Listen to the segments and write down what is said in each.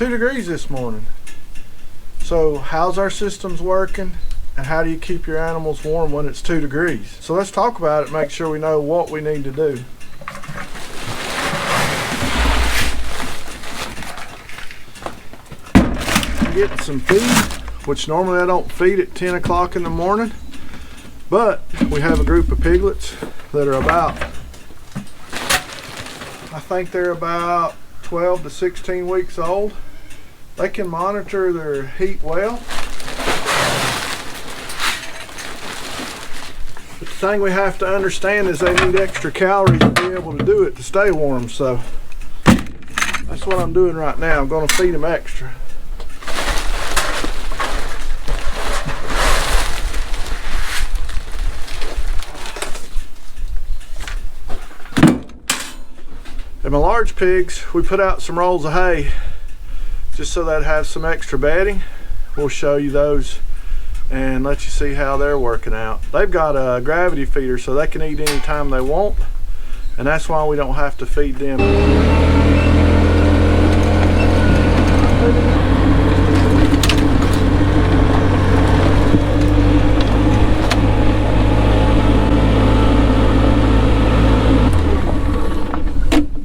2 degrees this morning. So how's our systems working, and how do you keep your animals warm when it's 2 degrees? So let's talk about it, make sure we know what we need to do. I'm getting some feed, which normally I don't feed at 10 o'clock in the morning, but we have a group of piglets that are I think they're about 12 to 16 weeks old. They can monitor their heat well. But the thing we have to understand is they need extra calories to be able to do it, to stay warm. So that's what I'm doing right now. I'm going to feed them extra. And my large pigs, we put out some rolls of hay just so they'd have some extra bedding. We'll show you those and let you see how they're working out. They've got a gravity feeder so they can eat anytime they want, and that's why we don't have to feed them.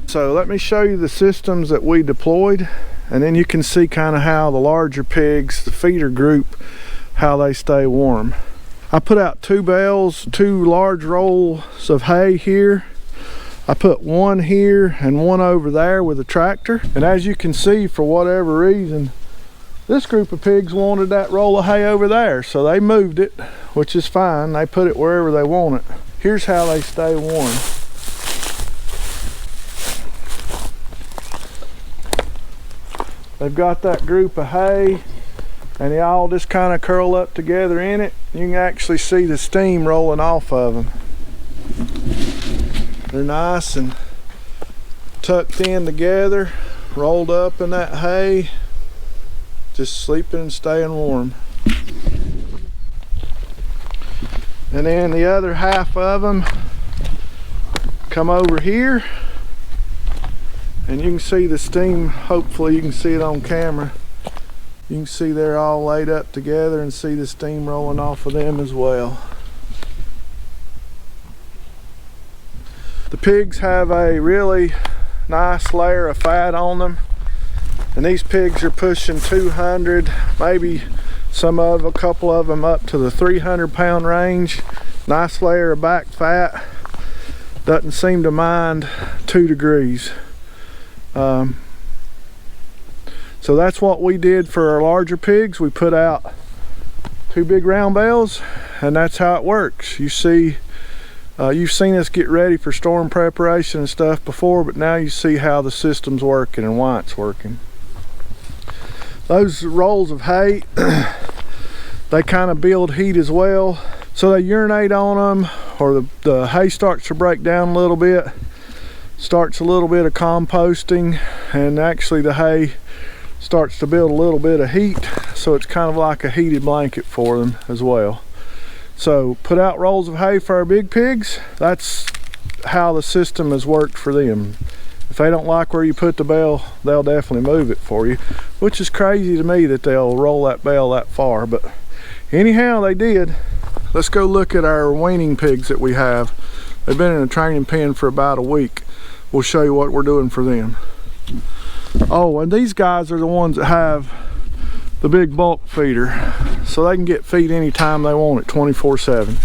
So let me show you the systems that we deployed, and then you can see kind of how the larger pigs, the feeder group, how they stay warm. I put out 2 bales, 2 large rolls of hay here. I put one here and one over there with a tractor. And as you can see, for whatever reason, this group of pigs wanted that roll of hay over there, so they moved it, which is fine. They put it wherever they want it. Here's how they stay warm. They've got that group of hay, and they all just kind of curl up together in it. You can actually see the steam rolling off of them. They're nice and tucked in together, rolled up in that hay, just sleeping and staying warm. And then the other half of them come over here, and you can see the steam. Hopefully you can see it on camera. You can see they're all laid up together and see the steam rolling off of them as well. The pigs have a really nice layer of fat on them, and these pigs are pushing 200, maybe a couple of them up to the 300-pound range. Nice layer of back fat. Doesn't seem to mind 2 degrees. So that's what we did for our larger pigs. We put out 2 big round bales, and that's how it works. You see, you've seen us get ready for storm preparation and stuff before, but now you see how the system's working and why it's working. Those rolls of hay, they kind of build heat as well. So they urinate on them, or the hay starts to break down a little bit. Starts a little bit of composting, and actually the hay starts to build a little bit of heat, so it's kind of like a heated blanket for them as well. So put out rolls of hay for our big pigs. That's how the system has worked for them. If they don't like where you put the bale, they'll definitely move it for you, which is crazy to me that they'll roll that bale that far, but anyhow, they did. Let's go look at our weaning pigs that we have. They've been in a training pen for about a week. We'll show you what we're doing for them. Oh, and these guys are the ones that have the big bulk feeder, so they can get feed anytime they want it, 24/7.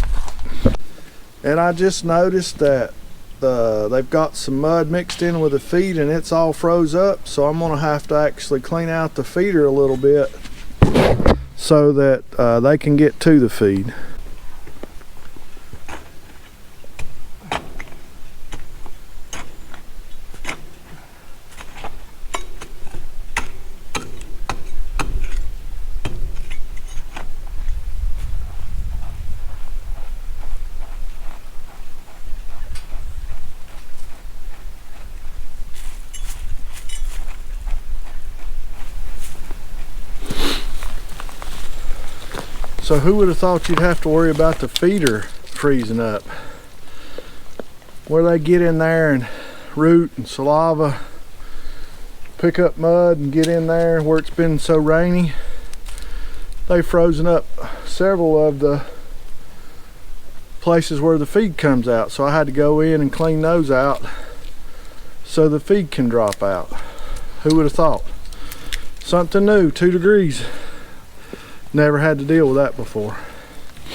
And I just noticed that they've got some mud mixed in with the feed, and it's all froze up, so I'm gonna have to actually clean out the feeder a little bit so that they can get to the feed. So who would have thought you'd have to worry about the feeder freezing up? Where they get in there and root and saliva, pick up mud and get in there where it's been so rainy. They've frozen up several of the places where the feed comes out, so I had to go in and clean those out so the feed can drop out. Who would have thought? Something new, 2 degrees. Never had to deal with that before.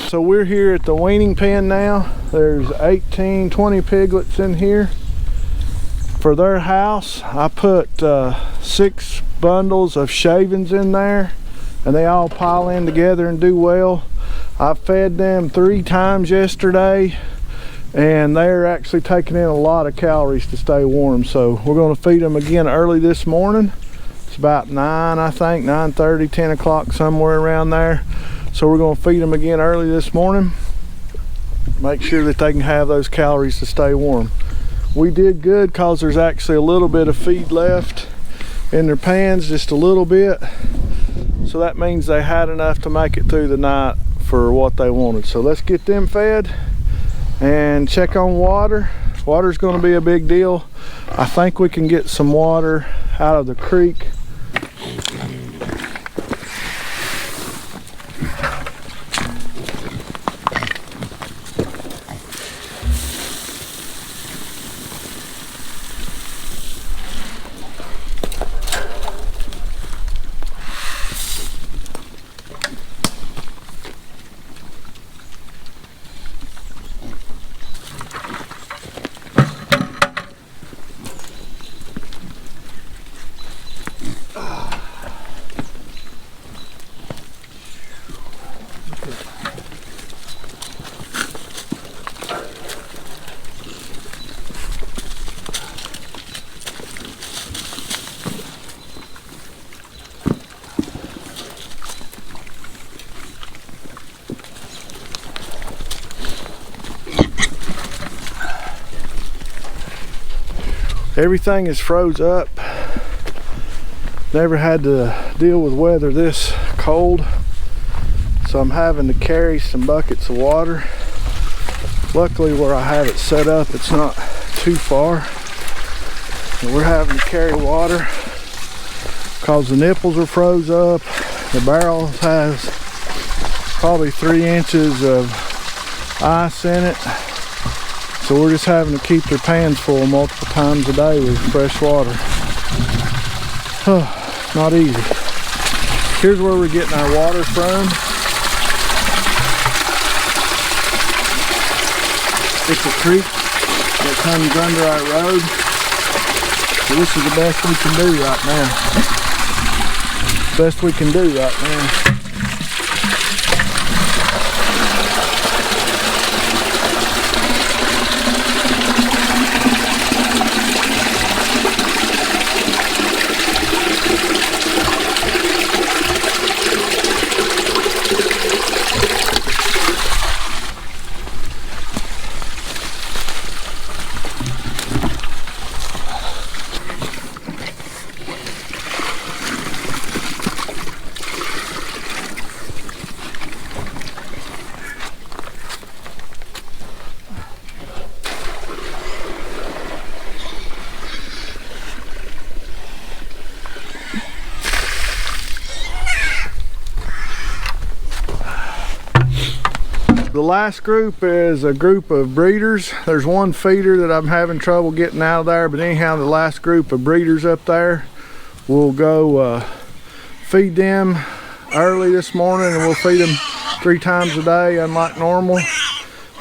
So we're here at the weaning pen now. There's 18, 20 piglets in here. For their house, I put 6 bundles of shavings in there, and they all pile in together and do well. I fed them 3 times yesterday, and they're actually taking in a lot of calories to stay warm. So we're going to feed them again early this morning. It's about 9, I think, 9:30, 10 o'clock, somewhere around there. So we're going to feed them again early this morning. Make sure that they can have those calories to stay warm. We did good because there's actually a little bit of feed left in their pans, just a little bit. So that means they had enough to make it through the night for what they wanted. So let's get them fed and check on water. Water's going to be a big deal. I think we can get some water out of the creek. Everything is froze up. Never had to deal with weather this cold, so I'm having to carry some buckets of water. Luckily where I have it set up, it's not too far. And we're having to carry water because the nipples are froze up. The barrel has probably 3 inches of ice in it. So we're just having to keep their pans full multiple times a day with fresh water. Not easy. Here's where we're getting our water from. It's a creek that comes under our road. So this is the best we can do right now. Best we can do right now. The last group is a group of breeders. There's one feeder that I'm having trouble getting out of there, but anyhow, the last group of breeders up there, we'll go feed them early this morning, and we'll feed them 3 times a day, unlike normal,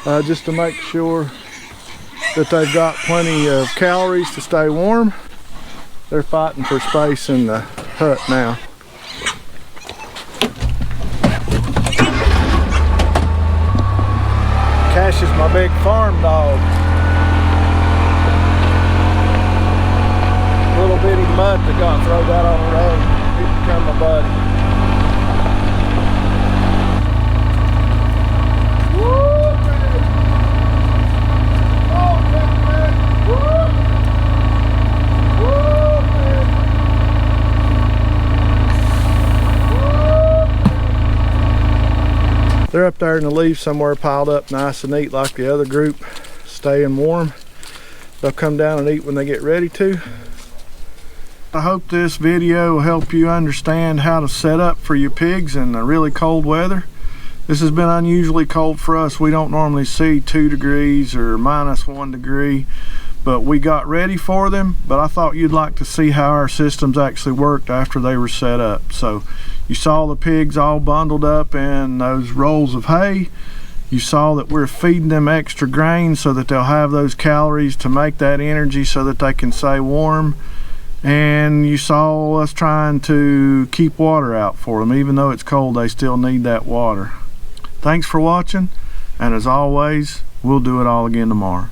just to make sure that they've got plenty of calories to stay warm. They're fighting for space in the hut now. Cash is my big farm dog. Little bitty mutt that got thrown out on the road. He's become my buddy. Woo, man. Oh, man. Woo. Woo, man. Woo. They're up there in the leaves somewhere, piled up nice and neat like the other group, staying warm. They'll come down and eat when they get ready to. I hope this video will help you understand how to set up for your pigs in the really cold weather. This has been unusually cold for us. We don't normally see 2 degrees or -1 degree, but we got ready for them. But I thought you'd like to see how our systems actually worked after they were set up. So you saw the pigs all bundled up in those rolls of hay. You saw that we're feeding them extra grain so that they'll have those calories to make that energy so that they can stay warm. And you saw us trying to keep water out for them. Even though it's cold, they still need that water. Thanks for watching, and as always, we'll do it all again tomorrow.